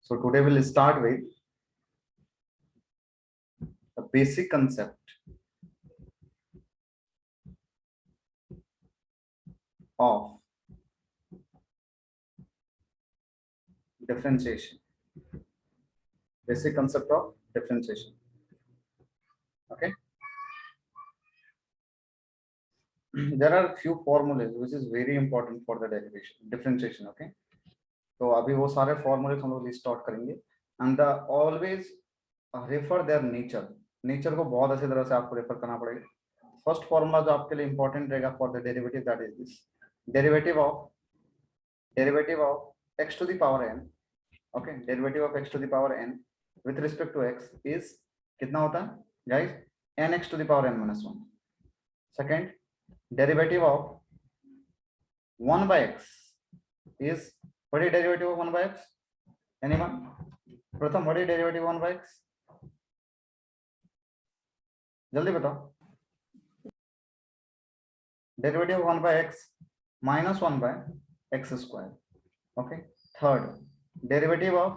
So today we'll start with the basic concept of differentiation. Basic concept of differentiation. Okay. There are few formulas which is very important for the derivation differentiation. Okay. तो अभी वो सारे फॉर्मूले हम लोग list out करेंगे and always refer their nature. Nature को बहुत अच्छी तरह से आपको रेफर करना पड़ेगा. फर्स्ट फॉर्मूला जो आपके लिए इंपॉर्टेंट रहेगा for the derivative that is this derivative of x to the power n. Okay, derivative of x to the power n with respect to x is कितना होता है guys? nx to the power n minus 1. Second, derivative of 1 by x is what is derivative of 1 by x? Anyone? प्रथम, what is derivative of 1 by x? जल्दी बताओ. Derivative of 1 by x minus 1 by x square. Okay. Third, derivative of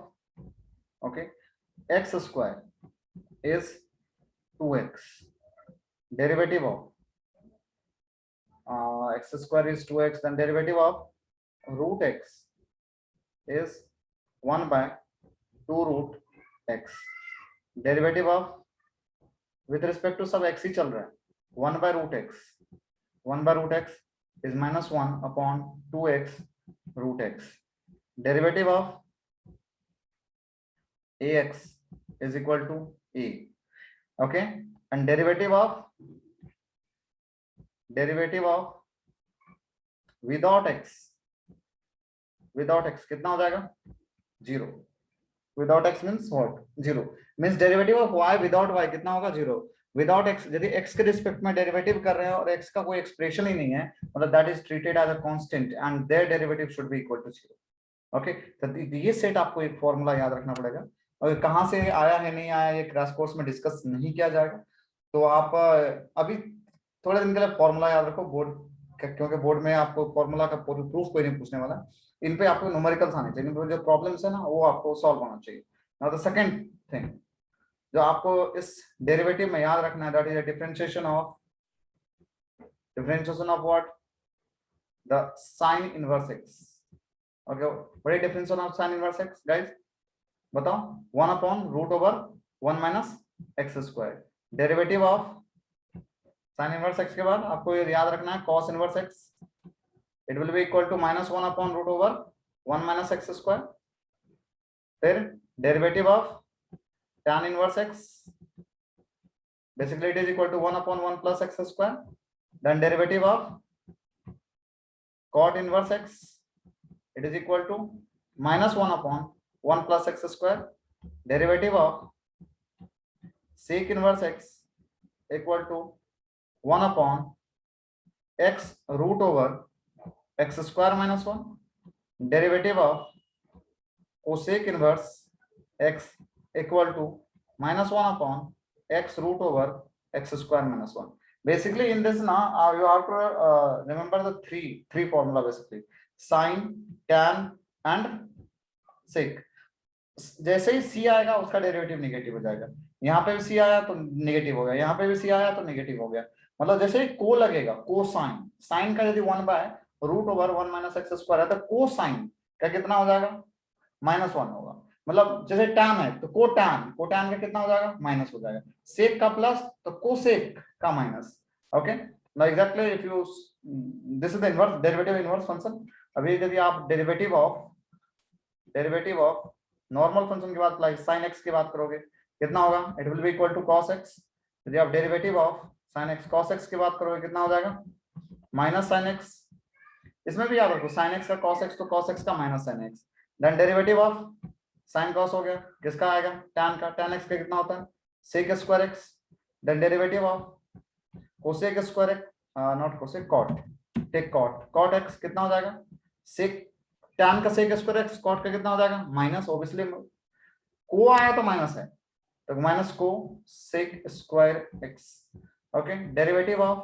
x square is 2x. Derivative of x square is 2x. Then derivative of root x is 1 by 2 root x. Derivative of with respect to सब x ही चल रहा है 1 by root x. 1 by root x is minus 1 upon 2x root x. Derivative of ax is equal to a. Okay, and derivative of without x कितना हो जाएगा? 0. Without x means what? 0. Means derivative of y without y कितना होगा? 0. Without x, यदि x के respect में derivative कर रहे हैं और x का कोई एक्सप्रेशन ही नहीं है, मतलब that is treated as a constant and their derivative should be equal to 0. Okay, तो ये सेट आपको एक फॉर्मूला याद रखना पड़ेगा. और कहां से आया है नहीं आया ये क्रैश कोर्स में डिस्कस नहीं किया जाएगा. तो आप अभी थोड़े दिन के लिए फॉर्मूला याद रखो बोर्ड, क्योंकि बोर्ड में आपको फॉर्मूला का प्रूफ कोई नहीं पूछने वाला. इन पे आपको न्यूमेरिकल्स आने चाहिए, जो प्रॉब्लम्स है ना वो आपको सॉल्व होना चाहिए. नाउ द सेकंड थिंग जो आपको इस डेरिवेटिव में याद रखना है that is differentiation of what? The sine inverse x. Okay, what is differentiation of sine inverse x guys? बताओ. 1 upon root over 1 minus x square. Derivative of sine inverse x के बाद आपको ये याद रखना है cos inverse x. It will be equal to minus 1 upon root over 1 minus x square. फिर derivative of tan inverse x. Basically, it is equal to 1 upon 1 plus x square. Then derivative of cot inverse x. It is equal to minus 1 upon 1 plus x square. Derivative of sec inverse x equal to 1 upon x root over x square minus 1. Derivative of cosec inverse x equal to minus 1 upon x root over x square minus 1. Basically in this now you have to remember the three formula basically: sin, tan and sec. जैसे ही c आएगा उसका derivative negative हो जाएगा. यहाँ पे भी c आया तो नेगेटिव हो गया, यहाँ पे भी c आया तो नेगेटिव हो गया. मतलब जैसे ही को लगेगा कोसाइन, साइन का यदि 1 by root over 1 minus x square है तो कोसाइन का कितना हो जाएगा? -1 होगा. मतलब जैसे टैन है तो कोटैन का कितना हो जाएगा? माइनस हो जाएगा. सेक का प्लस तो कोसेक का minus. Okay, now exactly if you this is the inverse derivative inverse function. अभी यदि आप डेरिवेटिव ऑफ नॉर्मल फंक्शन की बात लाइक sin x की बात करोगे कितना होगा? It will be equal to cos x. यदि आप derivative of sin x cos x की बात करोगे कितना हो जाएगा? Minus sin x. इसमें भी याद रखो sin x का cos x तो cos x का minus sin x. Then derivative of sin cos हो गया, किसका आएगा? tan का. tan x का कितना होता है? sec square x. Then derivative of cosec square x, not cosec, cot. Take cot x कितना हो जाएगा? sec tan का sec स्क्वायर x, cot का कितना हो जाएगा? माइनस. ऑब्वियसली को आया तो माइनस है तो माइनस को sec square x. Okay, derivative of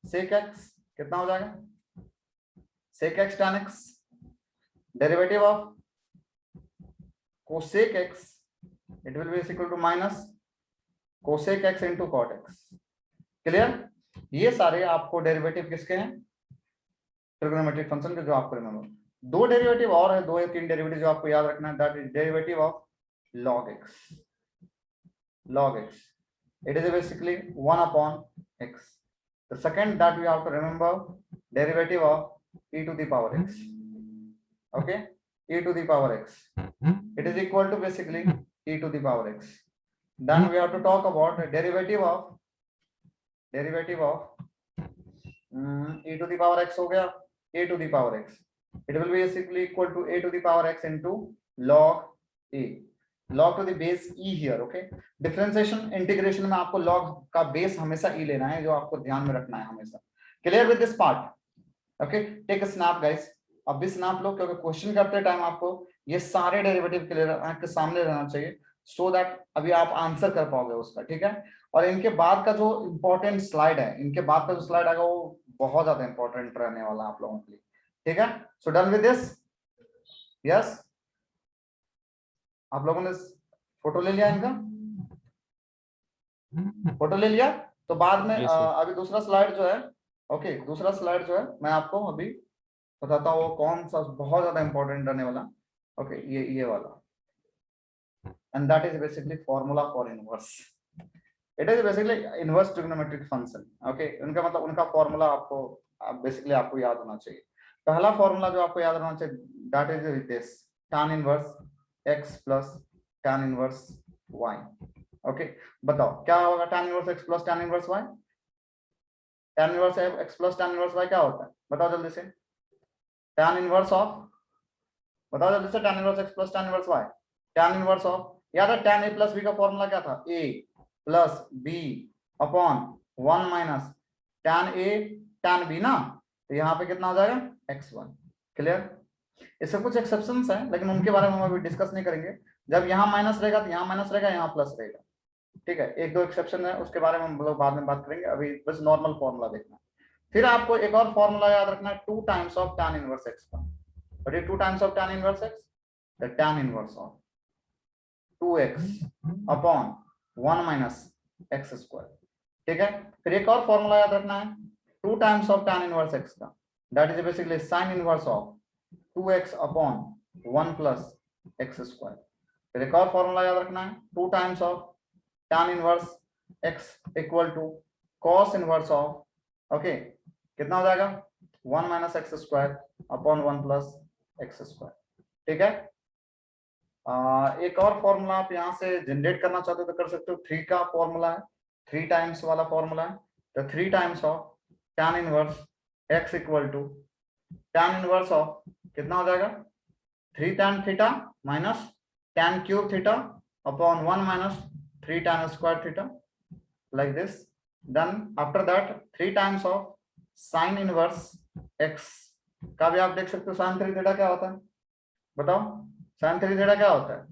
sec x कितना हो जाएगा, sec x tan x, derivative of cosec x, it will be equal to minus cosec x into cot x. Clear? ये सारे आपको डेरिवेटिव किसके हैं, ट्रिग्नोमेट्रिक फंक्शन के, जो आपको रिमेंबर। दो डेरिवेटिव और है, दो या तीन डेरिवेटिव जो आपको याद रखना है, that is derivative of log x. log x, it is basically 1 upon x. The second that we have to remember, derivative of e to the power x. Okay, e to the power x, it is equal to basically e to the power x. Then we have to talk about the derivative of e to the power x हो गया, a to the power x, it will be basically equal to a to the power x into log a, log to the base e here. Okay, differentiation integration में आपको log का base हमेशा e लेना है, जो आपको ध्यान में रखना है हमेशा। Clear with this part? Okay, take a snap guys, अब भी स्नैप लो, क्योंकि क्वेश्चन करते टाइम आपको ये सारे डेरिवेटिव क्लियर आपके सामने रहना चाहिए, सो दैट अभी आप आंसर कर पाओगे उसका। ठीक है, और इनके बाद का जो इंपॉर्टेंट स्लाइड है, इनके बाद का जो स्लाइड आएगा वो बहुत ज्यादा इंपॉर्टेंट रहने वाला है आप लोगों के लिए। ठीक है, सो डन विद दिस? यस, आप लोगों ने फोटो ले लिया इनका, फोटो ले लिया? तो बाद में अभी दूसरा स्लाइड जो है, ओके, दूसरा स्लाइड जो है मैं आपको अभी बताता हूँ वो कौन सा बहुत ज्यादा इंपॉर्टेंट रहने वाला। ओके, ये वाला, and that is basically formula for inverse. It is basically inverse trigonometric function. Okay, उनका मतलब उनका फॉर्मूला आपको बेसिकली आपको याद होना चाहिए। पहला फॉर्मूला जो आपको याद होना चाहिए, that is this, tan inverse x plus tan inverse y। Okay, बताओ क्या होगा tan inverse x plus tan inverse y? tan inverse x plus tan inverse y क्या होता है, बताओ जल्दी से। tan इनवर्स ऑफ, बताओ जल्दी से, tan inverse x plus tan inverse y, tan inverse of, याद है tan a प्लस b का फॉर्मूला क्या था, a plus b upon 1 minus tan a tan b ना, तो यहाँ पे कितना हो जाएगा x1। क्लियर? इससे कुछ एक्सेप्शंस हैं, लेकिन उनके बारे में हम अभी डिस्कस नहीं करेंगे। जब यहाँ माइनस रहेगा तो यहाँ माइनस रहेगा, यहाँ प्लस रहेगा। ठीक है, एक दो एक्सेप्शन है, उसके बारे में हम लोग बाद में बात करेंगे, अभी बस नॉर्मल फॉर्मूला देखना। फिर आपको एक और फॉर्मूला याद रखना है, 2 times of tan inverse x का। What is 2 times of tan inverse x? The tan inverse of 2x upon 1 minus x square। ठीक है, फिर एक और फॉर्मूला याद रखना है 2 times of tan inverse x का, that is basically sin inverse of 2x upon 1 plus x square। फिर एक और फॉर्मूला याद रखना है 2 times of tan inverse x equal to cos inverse of, okay, कितना हो जाएगा 1 minus x square upon 1 plus x square। ठीक है, एक और फॉर्मूला आप यहाँ से जनरेट करना चाहते हो तो कर सकते हो, 3 का फॉर्मूला है, 3 टाइम्स वाला फॉर्मूला है, तो 3 times of tan inverse x equal to tan inverse of कितना हो जाएगा 3 tan theta minus tan cube theta upon 1 minus 3 tan square theta, like this. Then after that 3 times of sin inverse x का भी आप देख सकते हो, sin 3 theta क्या होता है, बताओ sin 3 थीटा क्या होता है,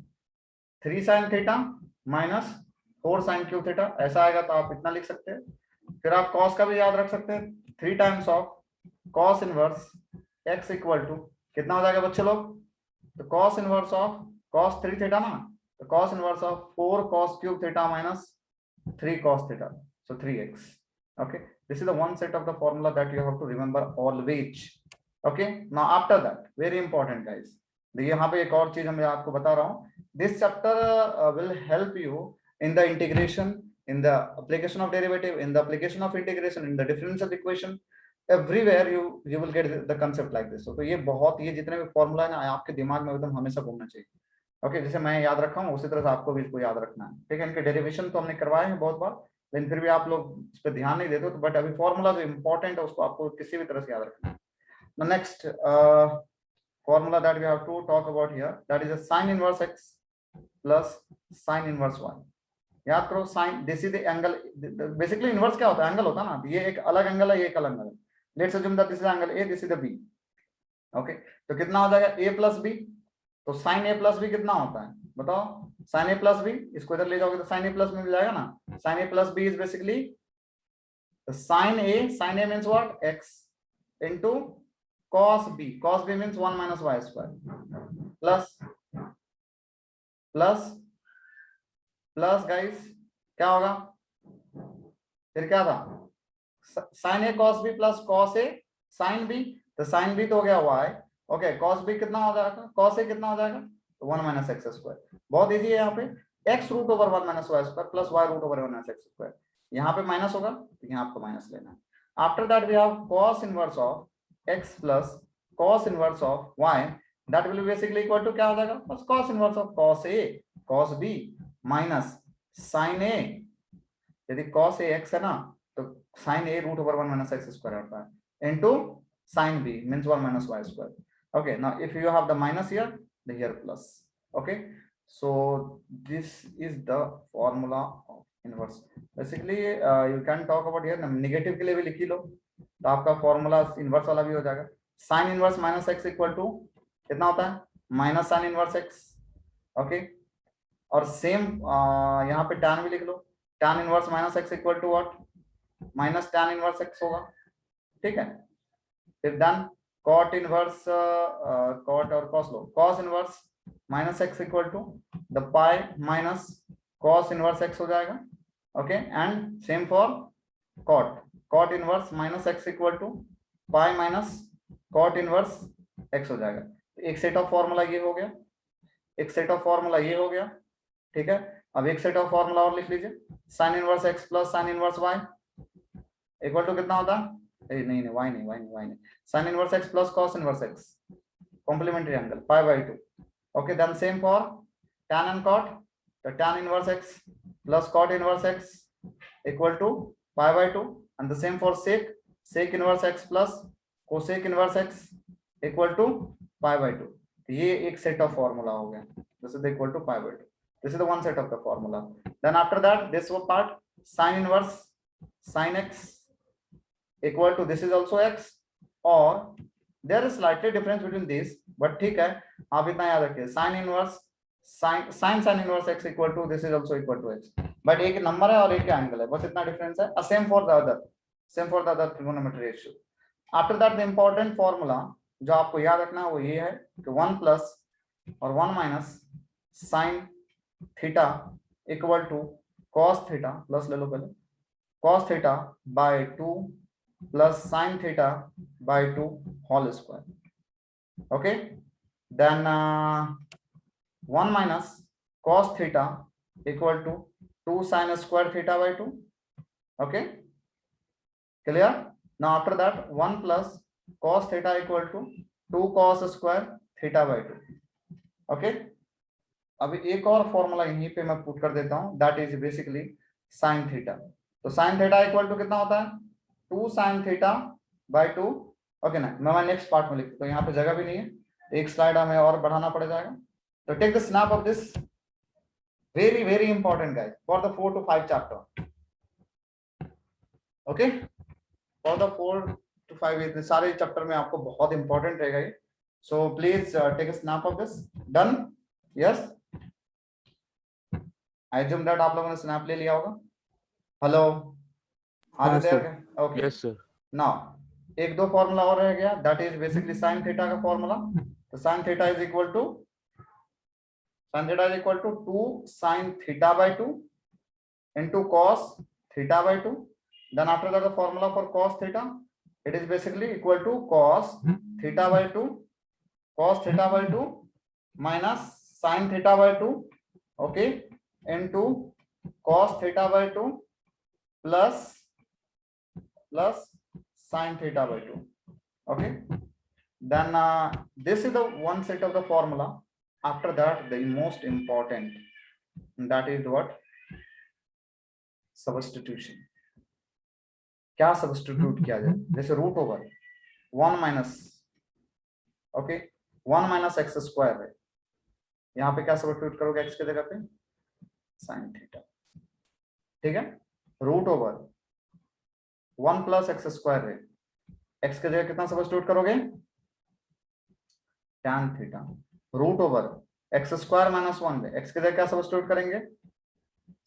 3 sin theta minus 4 sin cube theta, ऐसा आएगा तो आप इतना लिख सकते हैं। फिर आप cos का भी याद रख सकते हैं, 3 times of cos inverse x equal to कितना हो जाएगा बच्चे लोग, तो cos inverse of cos 3 theta ना, तो cos inverse of 4 cos cube theta minus 3 cos theta, so 3x। okay, this is the one set of the formula that you have to remember always। okay, now after that very important guys, देखिए यहाँ पे एक और चीज मैं आपको बता रहा हूँ, this chapter will help you in the integration, in the application of derivative, in the application of integration, in the differential equation, everywhere you will get the concept like this. तो ये बहुत, ये जितने भी फॉर्मूला है ना आपके दिमाग में एकदम हमेशा घूमना चाहिए। ओके, जैसे मैं याद रखा हूँ उसी तरह से आपको भी इसको याद रखना है। ठीक है, इनके डेरिवेशन तो हमने करवाए हैं बहुत बार, लेकिन फिर भी आप लोग इस पर ध्यान नहीं देते हो, तो बट अभी फॉर्मूला जो इंपॉर्टेंट है उसको आपको किसी भी तरह से याद रखना है। Next formula that we have to talk about here, that is a sin inverse x plus sin inverse y। याद करो sin, this is the angle, basically inverse क्या होता है, एंगल होता है ना, ये एक अलग एंगल है, ये एक अलग एंगल है। Let's assume that this is angle a, this is the b। Okay, तो कितना हो जाएगा a प्लस b, तो sin a प्लस b कितना होता है बताओ, sin a प्लस b, इसको इधर ले जाओगे तो sin a प्लस b मिल जाएगा ना, sin a plus b is basically तो sin a means what? X into cos b. Cos b means 1 minus y square plus plus plus guys क्या होगा, फिर क्या था, sign A cos B plus cos A sine B, तो sine B तो हो गया y, ओके, कॉस बी कितना हो जाएगा, कॉस ए कितना हो जाएगा, तो 1 माइनस एक्स स्क्वायर। बहुत इजी है, यहाँ पे x root over 1 minus y square plus y root over 1 minus x square, यहाँ पे माइनस होगा तो यहाँ आपको माइनस लेना है। After that we have cos inverse of x plus cos inverse of y, that will basically equal to क्या हो जाएगा, बस cos inverse of cos a cos b minus sin a, यदि cos a x है ना तो sin a root over 1 minus x square होता है into sin b means 1 minus y square. Okay, now if you have the minus here, the here plus. Okay, so this is the formula of inverse. Basically you can talk about here negative के लिए भी लिख ही लो तो आपका formula inverse वाला भी हो जाएगा। sin inverse minus x equal to कितना होता है, minus sin inverse x. Okay, और सेम यहाँ पे tan भी लिख लो, tan inverse minus x equal to what, minus tan inverse x होगा। ठीक है, फिर डन cot इनवर्स cot और cos लो, cos inverse minus x equal to the pi minus cos inverse x हो जाएगा। Okay, and same for cot inverse minus x equal to pi minus cot inverse x हो जाएगा। एक set of formula ये हो गया, एक सेट ऑफ फॉर्मूला ये हो गया। ठीक है, अब एक सेट ऑफ फॉर्मूला और लिख लीजिए, sine inverse x plus sine inverse y equal to कितना होता है, नहीं y नहीं, sin inverse x plus cos inverse x complementary angle pi by 2. Okay, then same for tan and cot, the tan inverse x plus cot inverse x equal to pi by 2, and the same for sec inverse x plus cosec inverse x equal to pi by 2. ये एक set of formula हो गया, this is equal to pi by 2. This is the one set of the formula. Then after that this one part, sin inverse sin x equal to this is also x, or there is slightly difference between this, but ठीक है, आप इतना याद रखिए, sin inverse sin inverse x equal to this is also equal to x, but एक number है और एक एंगल है, बस इतना डिफरेंस है। same for the other trigonometry ratio. After that the important formula जो आपको याद रखना है वो ये है कि 1 प्लस और 1 minus sin theta equal to cos theta, plus ले लो पहले, cos theta by 2 plus sin theta by 2 whole square. Okay, then 1 minus cos theta equal to 2 sin square theta by 2. Okay, clear? Now after that 1 plus cos theta equal to 2 cos square theta by 2. Okay, अभी एक और formula यहीं पे मैं put कर देता हूं, that is basically sin theta. तो sin थीटा इक्वल टू कितना होता है, 2 sin थीटा बाय 2। ओके ना, मैं नेक्स्ट पार्ट में लिखता हूं, यहाँ पे जगह भी नहीं है, एक स्लाइड हमें और बढ़ाना पड़ जाएगा। तो take the snap of this, very very important guys for the 4 to 5 chapter. Okay, for the 4 to 5 इतने सारे चैप्टर में आपको बहुत इंपॉर्टेंट रहेगा ये, so please take a snap of this. Done? Yes, I assume that आप लोगों ने स्नैप ले लिया होगा। Hello, are you there? Okay, yes sir. Now एक दो फॉर्मूला और रह गया, that is basically sin theta का फॉर्मूला। तो sin theta is equal to 2 sin theta by 2 into cos theta by 2. Then after that the formula for cos theta, it is basically equal to cos theta by 2 minus sin theta by 2, okay, into cos theta by 2 plus sin theta by 2. Okay, then this is the one set of the formula. After that the most important, that is what, substitution. क्या substitute किया जाए, जैसे root over 1 minus, okay, 1 minus x square है, यहाँ पे क्या substitute करोगे x की जगह पे, साइन थीटा। ठीक है, root over 1 plus x square है, एक्स की जगह कितना सब्स्टिट्यूट करोगे, tan theta. Root over x square minus 1 है, एक्स की जगह क्या सब्स्टिट्यूट करेंगे,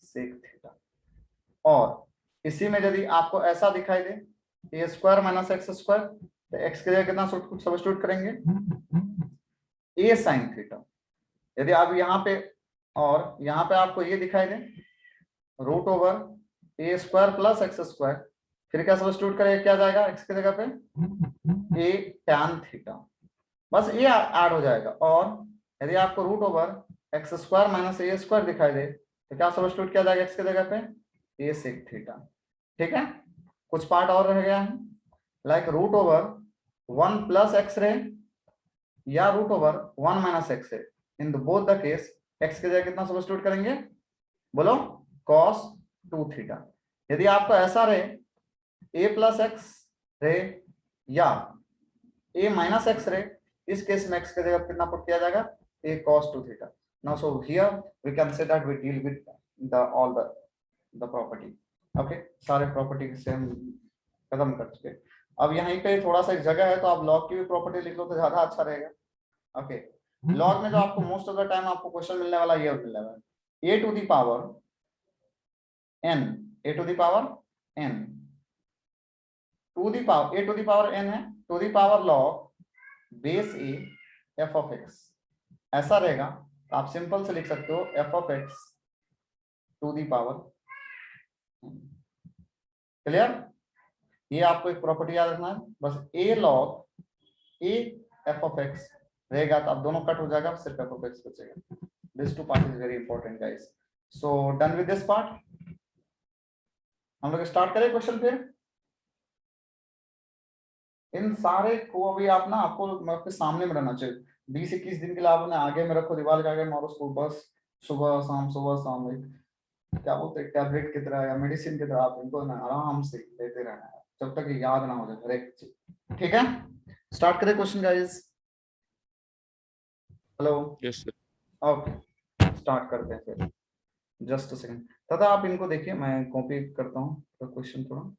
सेक थीटा। और इसी में यदि आपको ऐसा दिखाई दे ए स्क्वायर माइनस एक्स स्क्वायर, तो एक्स की जगह कितना सब्स्टिट्यूट करेंगे, ए साइन थीटा। यदि आप यहाँ पे और यहाँ पे आपको ये दिखाई दे रूट ओवर ए स्क्वायर प्लस एक्स स्क्वायर, फिर क्या सब्स्टिट्यूट करेंगे, क्या जाएगा एक्स की जगह पे ए टैन थीटा, बस ये ऐड हो जाएगा। और यदि आपको root over x square minus A square दिखाई दे तो क्या सब्स्टिट्यूट किया जाएगा एक्स की जगह पे ए सेक थीटा। ठीक है, कुछ पार्ट और रह गया है, like root over 1 plus X ray या root over 1 minus X ray, in both the case X की जगह कितना सब्स्टिट्यूट करेंगे, बोलो cos 2 थीटा। यदि आपको ऐसा रहे a प्लस एक्स रे या a माइनस एक्स रे, इस केस में x की जगह कितना पुट किया जाएगा, a cos 2 theta. Now so here we can say that we deal with the all the property. Okay, सारे प्रॉपर्टी से हम खत्म कर चुके। अब यहीं पे थोड़ा सा एक जगह है, तो आप लॉग की भी प्रॉपर्टी लिख लो तो ज्यादा अच्छा रहेगा। ओके, लॉग में जो आपको मोस्ट ऑफ द टाइम आपको क्वेश्चन मिलने वाला ये मिलने वाला है, a to the power n, a to the power n to the power a to the power n है, to the power log base a f of x, ऐसा रहेगा। तो आप सिंपल से लिख सकते हो f of x to the power. Clear, ये आपको एक प्रॉपर्टी याद रखना है, बस a log a f of x रहेगा, तो आप दोनों कट हो जाएगा, सिर्फ f ऑफ x बचेगा। This two part is very important guys. So done with this part, हम लोग स्टार्ट करें क्वेश्चन। फिर इन सारे को अभी आप ना, आपको आपके सामने में रहना चाहिए, 20-21 दिन के लिए आप उन्हें आगे में रखो, दीवार के आगे मारो उसको, बस सुबह शाम क्या बोलते हैं, टैबलेट की तरह या मेडिसिन की तरह आप इनको ना आराम से लेते रहना है जब तक ये याद ना हो जाए हर एक चीज। ठीक है, स्टार्ट करें question guys. Hello, yes sir. Okay, start करते हैं फिर, जस्ट अ सेकंड। तथा आप इनको देखिए, मैं कॉपी करता हूँ तो क्वेश्चन थोड़ा।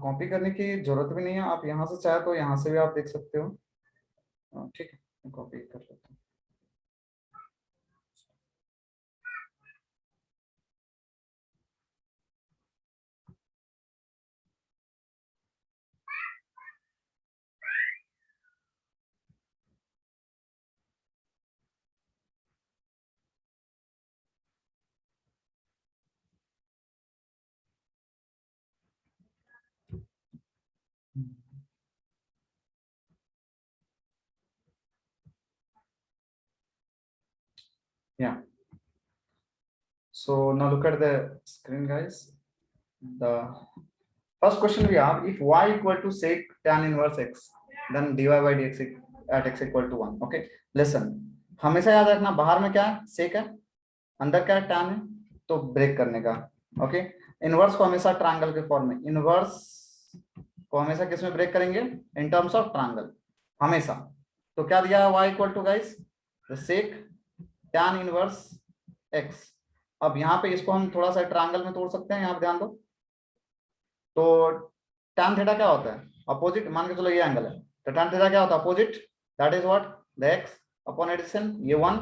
कॉपी करने की जरूरत भी नहीं है, आप यहाँ से चाहे तो यहाँ से भी आप देख सकते हो। ठीक है, कॉपी कर लेता हूँ। Yeah. So now look at the screen, guys. The first question we have: if y equal to sec tan inverse x, then dy by dx at x equal to 1. Okay. Listen. हमेशा याद रखना, बाहर में क्या है, सेक है, अंदर क्या है, टैन है, तो ब्रेक करने का। ओके, इनवर्स को हमेशा ट्रायंगल के फॉर्म में, इनवर्स को हमेशा किस में ब्रेक करेंगे, इन टर्म्स ऑफ ट्रायंगल हमेशा। तो क्या दिया है y equal to guys, sec tan inverse x। अब यहाँ पे इसको हम थोड़ा सा ट्रायंगल में तोड़ सकते हैं, यहाँ पे ध्यान दो। तो टैन थीटा क्या होता है, अपोजिट, मान के चलो ये एंगल है, तो टैन थीटा क्या होता है, opposite, that is what, the x upon addition, ये 1।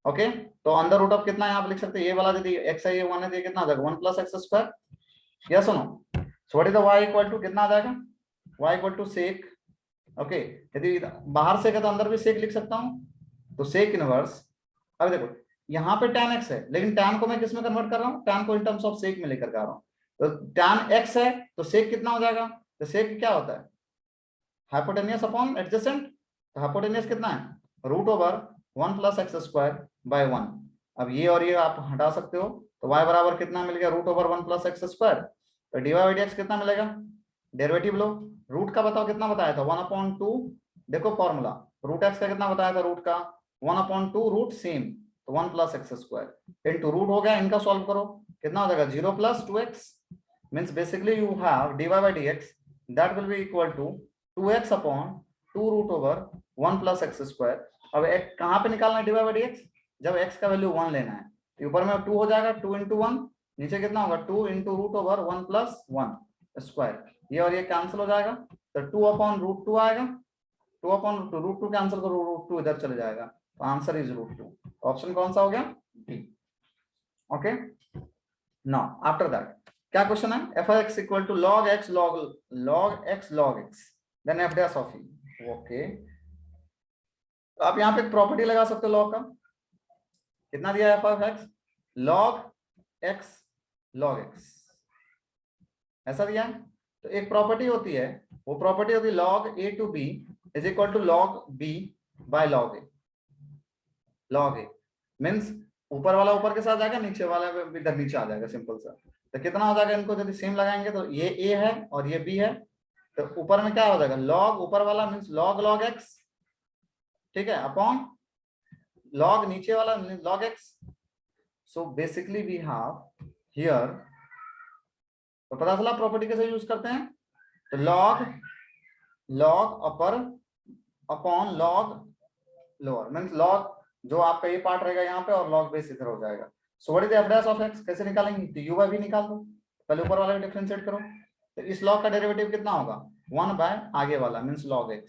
ओके, तो अंडर रूट ऑफ कितना यहाँ पे लिख सकते हैं, ये वाला यदि एक्स है, ये 1 है, तो ये कितना आ जाएगा, 1 प्लस एक्स स्क्वायर। यस और no, so what is the y equal to, कितना आ जाएगा, y equal to sec. Okay, यदि बाहर से है तो अंदर भी सेक लिख सकता हूँ, तो सेक इनवर्स। अब देखो यहाँ पे tan x है, लेकिन tan को मैं किस में कन्वर्ट कर रहा हूँ, tan को इन टर्म्स ऑफ सेक में लेकर आ रहा हूँ। तो tan x है तो सेक कितना हो जाएगा, तो सेक क्या होता है, हाइपोटेनियस अपॉन एडजेसेंट। तो हाइपोटेनियस कितना है, root over 1 plus x square by 1। अब ये और ये आप हटा सकते हो, तो y बराबर कितना मिल गया, root over 1 plus x square. तो dy बाई dx कितना मिलेगा, डेरिवेटिव लो, रूट का बताओ कितना बताया था, 1/2। देखो फॉर्मूला, रूट एक्स का कितना बताया था, रूट का 1/2 रूट सेम, तो 1 plus x square into root हो गया, इनका सॉल्व करो, कितना हो जाएगा, 0 plus 2x। Means basically you have dy by dx that will be equal to 2x upon 2 root over 1 plus x square. अब एक कहाँ पे निकालना है dy बाई dx, जब x का वैल्यू 1 लेना है, तो ऊपर में 2 हो जाएगा, 2 इंटू 1, नीचे कितना होगा, 2 into root over 1 plus 1 square. ये और ये कैंसिल हो जाएगा, तो 2/√2 आएगा, 2/√2, √2 कैंसिल करो, √2 इधर चले जाएगा, तो आंसर इज √2। ऑप्शन कौन सा हो गया? D. Okay, now after that क्या क्वेश्चन है? F x equal to log x log x then F dash of e. Okay, तो आप यहाँ पे एक प्रॉपर्टी लगा सकते हो लॉग का। कितना दिया है? F of x log x ऐसा दिया है। तो एक प्रॉपर्टी होती है, वो प्रॉपर्टी होती है log a to b is equal to log b by log a। log a means ऊपर वाला ऊपर के साथ जाएगा, नीचे वाला इधर नीचे आ जाएगा, सिंपल सा। तो कितना हो जाएगा? इनको यदि सेम लगाएंगे तो ये a है और ये b है, तो ऊपर में क्या हो जाएगा? log ऊपर वाला मीन्स log x, ठीक है, अपॉन log नीचे वाला log x। So basically we have here, तो पता चला प्रॉपर्टी कैसे यूज करते हैं। तो log upper upon log lower means log जो आपका ये पार्ट रहेगा यहाँ पे, और log बेस इधर हो जाएगा। सो what is F dash of x? कैसे निकालेंगे? तो यू बाय वी निकाल दो, पहले ऊपर वाला डिफरेंशिएट करो। तो इस log का डेरिवेटिव कितना होगा? 1 बाय आगे वाला मीन्स log x।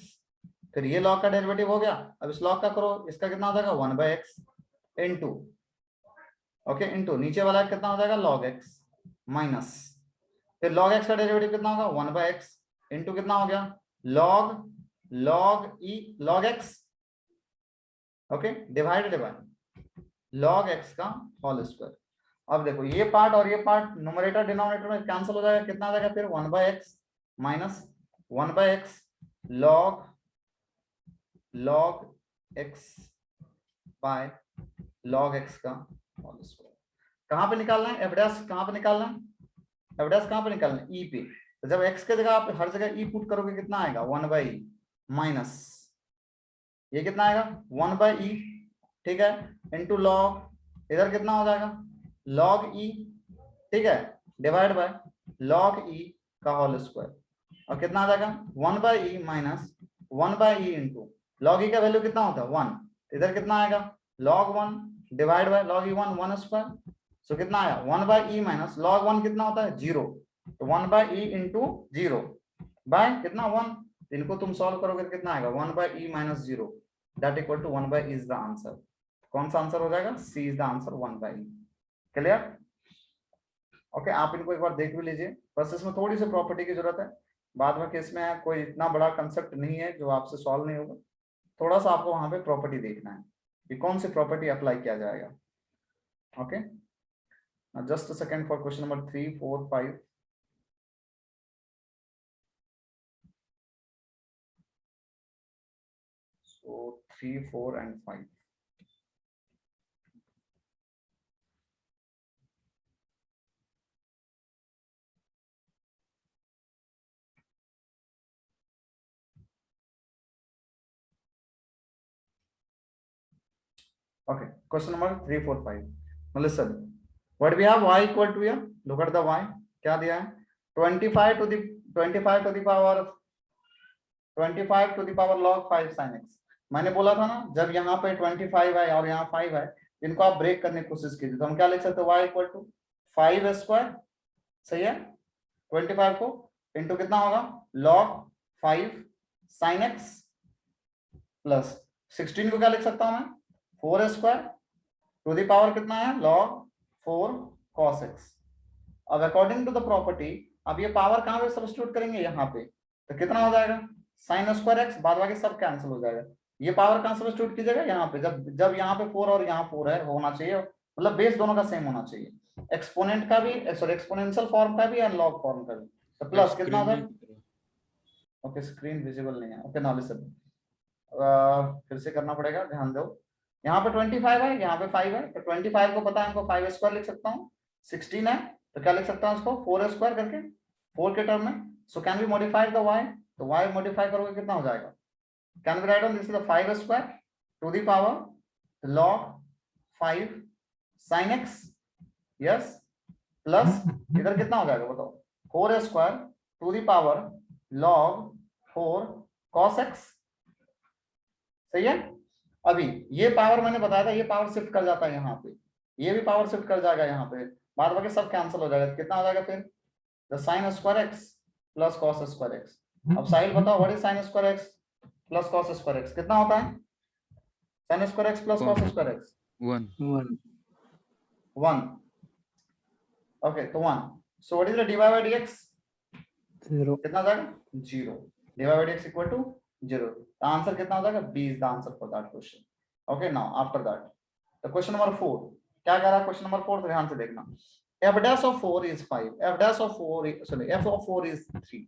फिर ये log का डेरिवेटिव हो गया, अब इस log का करो, इसका कितना हो जाएगा? 1 by x into, okay, into नीचे वाला कितना हो जाएगा? log x माइनस, फिर log x का डेरिवेटिव कितना होगा? 1 बाय x इनटू कितना हो गया? log x, okay, divided by log x का होल स्क्वायर। अब देखो ये पार्ट और ये पार्ट न्यूमरेटर डिनोमिनेटर में कैंसिल हो जाएगा, कितना आ जाएगा फिर? 1 by x minus 1 by x log x by log x का होल स्क्वायर। कहां पे निकालना है? एफ डैश कहां पे निकालना है? एफ डैश कहां पे निकालना है? ई पे। तो जब x के जगह आप हर जगह ई पुट करोगे, कितना आएगा? 1 बाय ई माइनस ये कितना आएगा? 1 बाय ई, ठीक है, इनटू log इधर कितना हो जाएगा? log e, ठीक है, डिवाइड बाय log e का होल स्क्वायर, और कितना आ जाएगा? 1 by E minus 1 by E into log e का वैल्यू कितना होता है? 1, इधर कितना आएगा? log 1 divide by log e 1 square. So कितना आया? 1 बाय ई माइनस log 1 कितना होता है? 0, तो 1 बाय ई इंटू 0 बाय कितना? 1। इनको तुम सॉल्व करोगे तो कितना आएगा? 1 by E minus 0 that equal to 1 by E is the answer. कौन सा आंसर हो जाएगा? C is the answer, 1 by E. Clear? Okay, आप इनको एक बार देख भी लीजिए, बस इसमें थोड़ी सी प्रॉपर्टी की जरूरत है। बाद में केस में कोई इतना बड़ा कंसेप्ट नहीं है जो आपसे सॉल्व नहीं होगा, थोड़ा सा आपको वहां पे प्रॉपर्टी देखना है कि कौन सी प्रॉपर्टी अप्लाई किया जाएगा। Okay, just a second for question number 3, 4, 5। So 3, 4 and 5. Okay, question number 3, 4, 5. Now listen, what we have? Y equal to here. Look at the y. क्या दिया है? 25 to the power log 5 sin x। मैंने बोला था ना, जब यहाँ पे 25 है और यहाँ 5 है, इनको आप ब्रेक करने की कोशिश कीजिए, तो हम क्या लिख सकते हैं? y इक्वल टू 5 स्क्वायर, सही है, 25 को इंटू कितना होगा? log 5 sin x प्लस 16 को क्या लिख सकता हूं मैं? 4 स्क्वायर टू द पावर कितना है? log 4 cos x। अब अकॉर्डिंग टू द प्रॉपर्टी, अब ये पावर कहां पे सब्स्टिट्यूट करेंगे? यहाँ पे, तो कितना हो जाएगा? sin स्क्वायर एक्स, बाद बाकी सब कैंसिल हो जाएगा। ये पावर कहां सब्स्टिट्यूट कीजिएगा? यहाँ पे। जब यहाँ पे 4 और यहाँ 4 है, होना चाहिए, मतलब बेस दोनों का सेम होना चाहिए, एक्सपोनेंट का भी, सॉरी एक्सपोनेंशियल फॉर्म का भी एंड लॉग फॉर्म का भी। तो प्लस कितना होगा? ओके, स्क्रीन विजिबल नहीं है। ओके, नाउ लिसन, फिर से करना पड़ेगा, ध्यान दो। यहाँ पे 25 है, यहाँ पे 5 है, तो 25 को पता है हमको 5 स्क्वायर लिख सकता हूँ, 16 है तो क्या लिख सकता हूँ इसको? 4 स्क्वायर करके 4 के टर्म में। So can be modified the y, तो y मॉडिफाई करोगे कितना हो जाएगा? Can be right on this is the 5 square to the power log 5 sin x, yes, plus इधर कितना हो जाएगा बताओ? 4 square to the power log 4 cos x, सही है। अभी ये पावर मैंने बताया था, ये पावर शिफ्ट कर जाता है यहाँ पे, ये भी पावर शिफ्ट कर जाएगा यहाँ पे, बाद बाकी सब कैंसिल हो जाएगा, कितना हो जाएगा फिर? The sine square x plus cos square x. अब साहिल बताओ what is sine square x plus cos square x कितना होता है? Sine square x plus cos square x 1. 1। Okay तो 1। So what is the dy by dx? 0. कितना हो जाएगा? 0। dy by dx equal to 0। The answer कितना हो जाएगा? b is the answer for that question. Okay now after that the question number 4 क्या कह रहा है? क्वेश्चन नंबर 4 ध्यान से देखना। f dash of 4 is 5, f dash of 4 is, sorry, f of 4 is 3,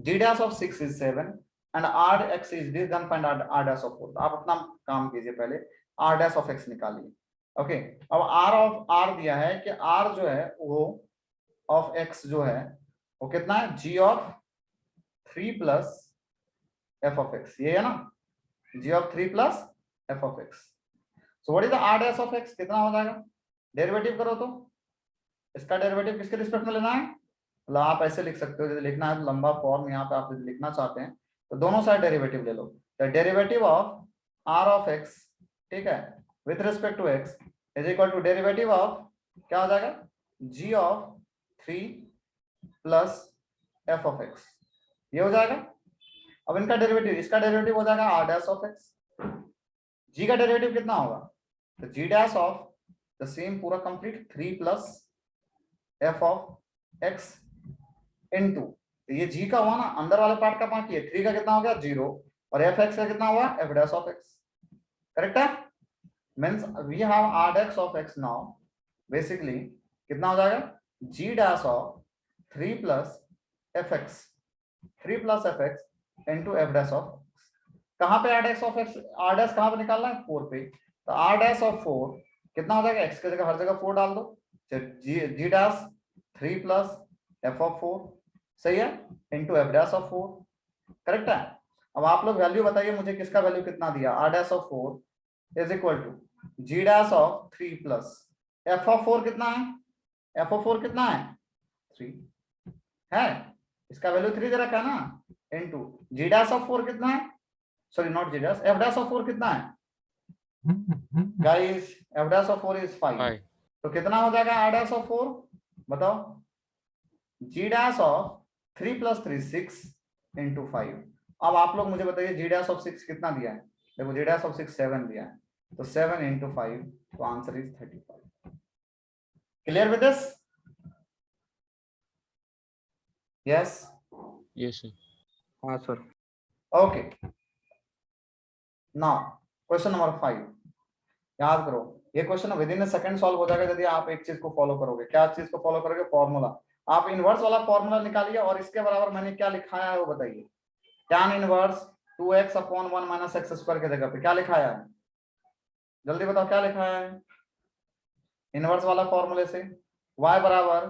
g dash of 6 is 7 and r x is this, then find r dash of 4। तो आप अपना काम कीजिए, पहले r dash of x निकालिए। ओके अब r of r दिया है कि r जो है वो of x जो है वो कितना है? g of 3 plus f of x, ये है ना, g of 3 plus f of x। so what is the r dash of x? कितना हो जाएगा? डेरिवेटिव करो तो इसका डेरिवेटिव किसके रिस्पेक्ट में लेना है? मतलब आप ऐसे लिख सकते हो, यदि लिखना है तो लंबा फॉर्म यहाँ पे आप लिखना चाहते हैं तो दोनों साइड डेरिवेटिव ले लो। तो derivative of r of x, ठीक है, with respect to x is equal to derivative of क्या हो जाएगा? g of 3 plus f of x, ये हो जाएगा। अब इनका डेरिवेटिव, इसका डेरिवेटिव हो जाएगा r dash of x। g का डेरिवेटिव कितना होगा? तो g dash of the same पूरा complete 3 plus f of x into, तो ये g का हुआ ना, अंदर वाले पार्ट का बाकी है, 3 का कितना हो गया? 0 और f x का कितना हुआ? f dash of x। Correct है? Means we have r dash of x now, basically कितना हो जाएगा? g dash of 3 plus fx, 3 plus fx into f dash of x। कहां पे r dash of x, r dash कहां पे निकालना है? 4 पे। तो r डैश ऑफ 4 कितना हो जाएगा? x की जगह हर जगह 4 डाल दो, g dash 3 plus f of 4, सही है, into f dash of 4। Correct है? अब आप लोग वैल्यू बताइए मुझे, किसका वैल्यू कितना दिया? r dash of 4 is equal to g dash of 3 plus f of 4 कितना है? f ऑफ 4 कितना है? 3 है, इसका वैल्यू 3 दे रखा है ना, इनटू g डैश ऑफ 4 कितना है? Sorry not g dash, f dash of 4 कितना है guys? f dash of 4 is 5। तो कितना हो जाएगा r डैश ऑफ 4? बताओ। g dash of 3 plus 3 6 into 5। अब आप लोग मुझे बताइए g डैश ऑफ 6 कितना दिया है? देखो g डैश ऑफ 6 7 दिया है, तो 7 इंटू 5, तो answer is 35। Clear with this? Yes Yes, sir. हाँ sir. Okay now question number 5 याद करो, ये question with in a second solve हो जाएगा यदि आप एक चीज को फॉलो करोगे। क्या चीज को फॉलो करोगे? फॉर्मूला। आप इनवर्स वाला फॉर्मूला निकालिए और इसके बराबर मैंने क्या लिखाया है वो बताइए। tan inverse 2x upon 1 minus x square के जगह पे क्या लिखाया है? जल्दी बताओ क्या लिखाया है इनवर्स वाला फॉर्मूले से? y बराबर,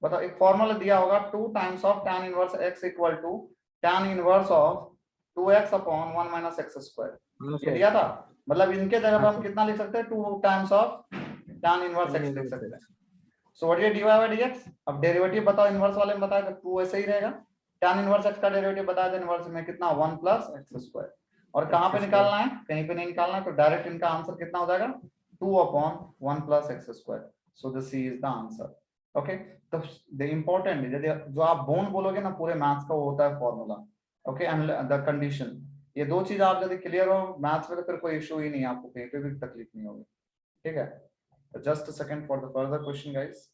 बताओ, एक फॉर्मूला दिया होगा 2 times of tan inverse x equal to tan inverse of 2x upon 1 minus x square, ये दिया था। मतलब इनके जगह पे हम कितना लिख सकते हैं? 2 times of tan inverse x लिख सकते हैं। So what is dy by dx? अब डेरिवेटिव बताओ, इनवर्स वाले में बताया तो 2 ऐसे ही रहेगा। tan इनवर्स x का डेरिवेटिव बताया था इनवर्स में कितना? 1 प्लस एक्स स्क्वायर। और कहां पे निकालना है? कहीं पे नहीं निकालना है, तो डायरेक्ट इनका आंसर कितना हो जाएगा? 2 upon 1 plus x square. So the C is the answer. Okay तो द इंपॉर्टेंट यदि जो आप बोन बोलोगे ना पूरे मैथ्स का, वो होता है formula. Okay and the condition, ये दो चीज आप यदि क्लियर हो मैथ्स में तो फिर कोई इशू ही नहीं है, आपको कहीं पे भी तकलीफ नहीं होगी। ठीक है, just a second for the further question guys.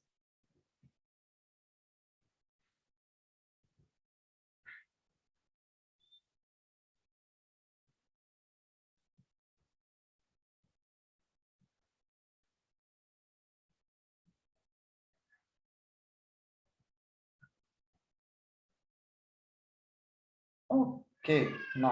Okay, now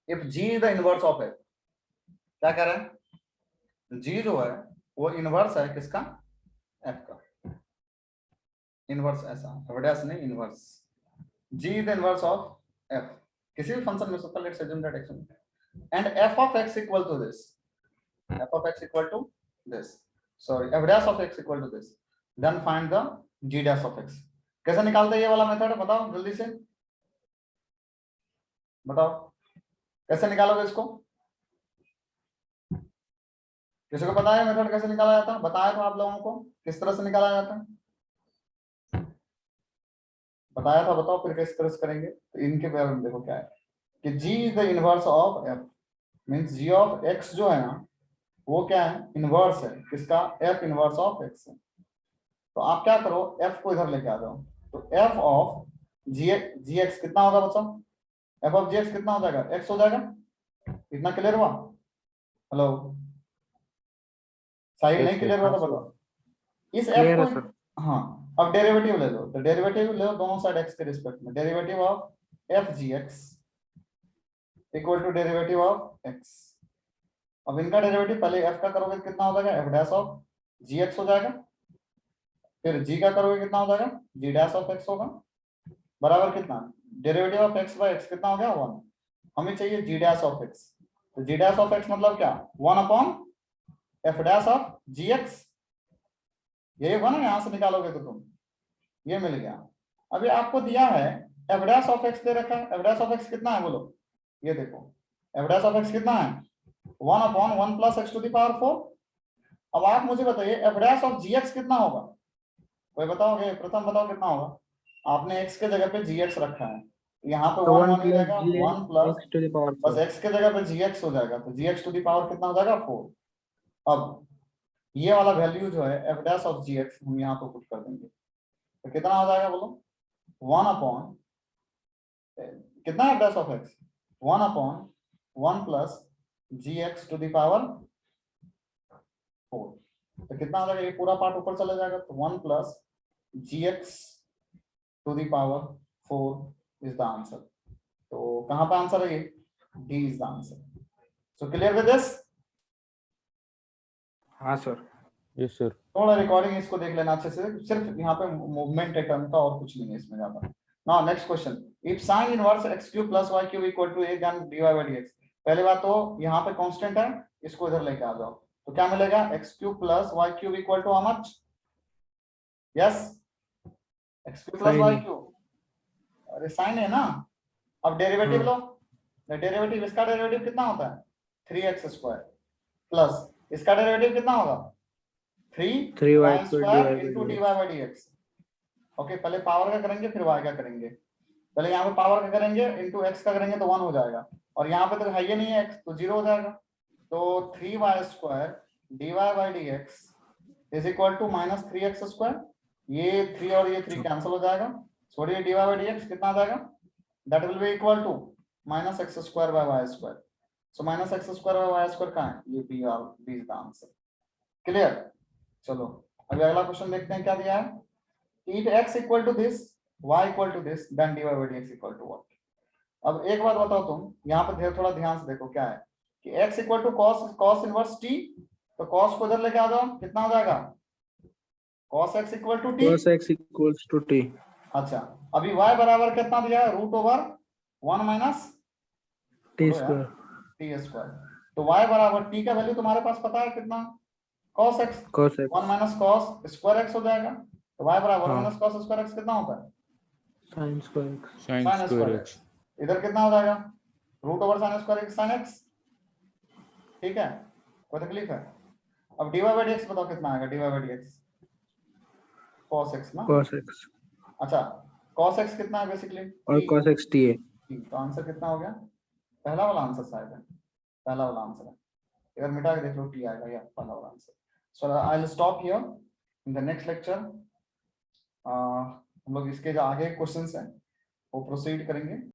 if G is the inverse of f, क्या कह रहा है? G जो है वो इनवर्स है किसका? f का। इनवर्स ऐसा एवरेज नहीं, inverse. G is the inverse of f किसी भी फंक्शन में सकता है, let's assume that x and f of x equal to this, f of x equal to this, sorry f dash of x equal to this, then find the g dash of x। कैसे निकालते हैं ये वाला method? बताओ जल्दी से बताओ कैसे निकालोगे इसको? किसी को पता है मेथड कैसे निकाला जाता है? बताया तो आप लोगों को किस तरह से निकाला जाता है, बताया था, बताओ फिर किस तरह से करेंगे। तो इनके बारे में देखो क्या है कि g is the inverse of f, means g of x जो है ना वो क्या है, इनवर्स है किसका, f इनवर्स ऑफ x है। तो आप क्या करो, f को इधर लेके आ जाओ, तो f ऑफ gx कितना होगा बच्चों, f ऑफ gx कितना हो जाएगा, x हो जाएगा। इतना क्लियर हुआ? हेलो साहिल, Yes, नहीं sir. क्लियर हुआ हाँ तो सर, बताओ। इस f क्लियर को है सर। हाँ, अब डेरिवेटिव ले लो, तो डेरिवेटिव ले लो दोनों साइड x के रिस्पेक्ट में, derivative of f gx equal to derivative of x। अब इनका डेरिवेटिव पहले f का करोगे तो कितना हो जाएगा, f डैश ऑफ gx हो जाएगा, फिर g का करोगे कितना हो जाएगा, g डैश ऑफ x होगा, बराबर कितना, derivative of x by x कितना हो गया 1, हमें चाहिए g डैश ऑफ x, तो g डैश ऑफ x मतलब क्या, 1 upon f dash of gx, यही होगा ना, यहां से निकालोगे तो तुम, ये मिल गया। अभी आपको दिया है f डैश ऑफ x दे रखा है, f डैश ऑफ x कितना है बोलो, ये देखो f डैश ऑफ x कितना है 1 upon 1 plus x to the power 4। अब आप मुझे बताइए f डैश ऑफ gx कितना होगा, कोई बताओगे, प्रथम बताओ कितना होगा, आपने x के जगह पे gx रखा है, यहाँ पे तो 1 1 1 हो प्लस जाएगा, जी 1 plus x to the power बस 4। x के जगह पे gx हो जाएगा, तो gx टू द पावर कितना हो जाएगा 4। अब ये वाला वैल्यू जो है f डैश ऑफ gx हम यहाँ पे पुट कर देंगे, तो कितना हो जाएगा बोलो, 1 अपॉन कितना है f dash of x, 1 upon 1 plus gx to the power 4, तो कितना हो जाएगा, ये पूरा पार्ट ऊपर चला जाएगा, तो 1 plus gx to the power 4 is the answer. तो कहां पे आंसर है, ये D is the answer. So clear with this? हाँ सर। Yes, sir. थोड़ा रिकॉर्डिंग इसको देख लेना अच्छे से, सिर्फ यहाँ पे मूवमेंट है टर्म का और कुछ नहीं है इसमें ज्यादा। Now next question, if sine inverse x cube plus y cube equal to a then dy by dx। पहली बात तो यहाँ पे कांस्टेंट है, इसको इधर लेके आ जाओ, तो क्या मिलेगा, x cube plus y cube equal to how much, yes x cube plus y cube, अरे साइन है ना। अब डेरिवेटिव लो, डेरिवेटिव इसका डेरिवेटिव कितना होता है 3x स्क्वायर प्लस इसका डेरिवेटिव कितना होगा 3y square into dy by dx। Okay, पहले पावर का करेंगे फिर y का करेंगे, पहले यहाँ पे पावर का करेंगे इनटू x का करेंगे तो 1 हो जाएगा, और यहाँ पे तो है ही नहीं है x, तो 0 हो जाएगा, तो 3y square dy by dx is equal to minus 3x square, ये 3 और ये 3 कैंसिल हो जाएगा, छोड़िए dy बाय dx कितना आ जाएगा, that will be equal to minus x square by y square. So minus x square by y square कहाँ है, ये B is the answer. Clear? चलो अभी अगला क्वेश्चन देखते हैं क्या दिया है, if x equal to this y equal to this then dy by dx equal to what। अब एक बात बताओ तुम, यहाँ पे थोड़ा ध्यान से देखो क्या है कि x equal to cos inverse t, तो cos को इधर लेके आ जाओ, कितना हो जाएगा cos x equal to t। cos x equals to t। अच्छा, अभी y बराबर कितना दिया है, root over 1 minus t square. T square, तो y बराबर t का वैल्यू तुम्हारे पास पता है कितना, cos x, cos x 1 minus cos square x हो जाएगा, तो y बराबर हाँ। माइनस cos स्क्वायर x कितना होता है, sin स्क्वायर x। Sin sine square square x. x, इधर कितना हो जाएगा root over sine square x sine x। ठीक है, कोई तकलीफ है? अब dy बाय dx बताओ कितना आएगा, dy by dx cos x ना, cos x अच्छा cos x कितना है बेसिकली, और cos x t है। तो आंसर कितना हो गया, पहला वाला आंसर शायद है, पहला वाला आंसर है, इधर मिटा के देख लो t आएगा, या पहला वाला answer. So I will stop here, in the next lecture हम लोग इसके जो आगे क्वेश्चंस हैं वो प्रोसीड करेंगे।